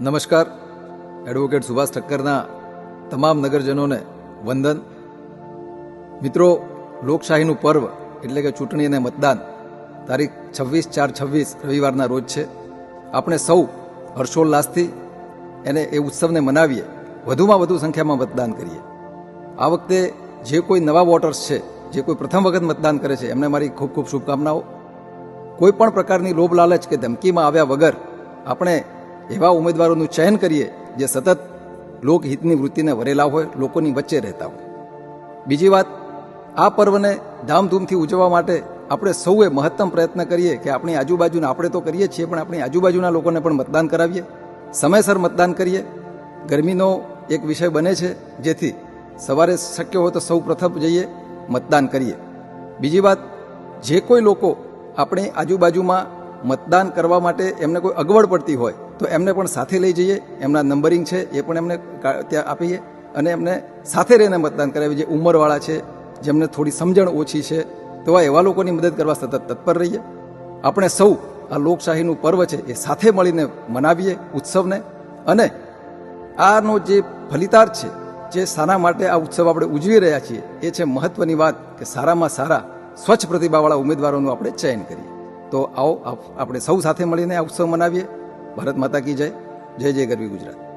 નમસ્કાર. એડવોકેટ સુભાષ ઠક્કરના તમામ નગરજનોને વંદન. મિત્રો, લોકશાહીનું પર્વ એટલે કે ચૂંટણી અને મતદાન તારીખ 26/4/26 રવિવારના રોજ છે. આપણે સૌ હર્ષોલ્લાસથી એ ઉત્સવને મનાવીએ, વધુમાં વધુ સંખ્યામાં મતદાન કરીએ. આ વખતે જે કોઈ નવા વોટર્સ છે, જે કોઈ પ્રથમ વખત મતદાન કરે છે, એમને મારી ખૂબ ખૂબ શુભકામનાઓ. કોઈ પણ પ્રકારની લોભ લાલચ કે ધમકીમાં આવ્યા વગર આપણે એવા ઉમેદવારોનું ચયન કરીએ જે સતત લોકહિતની વૃત્તિને વરેલા હોય, લોકોની વચ્ચે રહેતા હોય. બીજી વાત, આ પર્વને ધામધૂમથી ઉજવવા માટે આપણે સૌએ મહત્તમ પ્રયત્ન કરીએ કે આપણી આજુબાજુના, આપણે તો કરીએ છીએ પણ આપણી આજુબાજુના લોકોને પણ મતદાન કરાવીએ, સમયસર મતદાન કરીએ. ગરમીનો એક વિષય બને છે, જેથી સવારે શક્ય હોય તો સૌ પ્રથમ જઈએ મતદાન કરીએ. બીજી વાત, જે કોઈ લોકો આપણી આજુબાજુમાં મતદાન કરવા માટે એમને કોઈ અગવડ પડતી હોય તો એમને પણ સાથે લઈ જઈએ. એમના નંબરિંગ છે એ પણ એમને ત્યાં આપીએ અને એમને સાથે રહીને મતદાન કરાવીએ. જે ઉંમરવાળા છે, જેમને થોડી સમજણ ઓછી છે, તો એવા લોકોની મદદ કરવા સતત તત્પર રહીએ. આપણે સૌ આ લોકશાહીનું પર્વ છે એ સાથે મળીને મનાવીએ ઉત્સવને. અને આનો જે ફલિતાર્થ છે, જે શાના માટે આ ઉત્સવ આપણે ઉજવી રહ્યા છીએ, એ છે મહત્વની વાત કે સારામાં સારા સ્વચ્છ પ્રતિભાવાળા ઉમેદવારોનું આપણે ચયન કરીએ. તો આવો આપણે સૌ સાથે મળીને આ ઉત્સવ મનાવીએ. ભારત માતા કી જય. જય જય ગરવી ગુજરાત.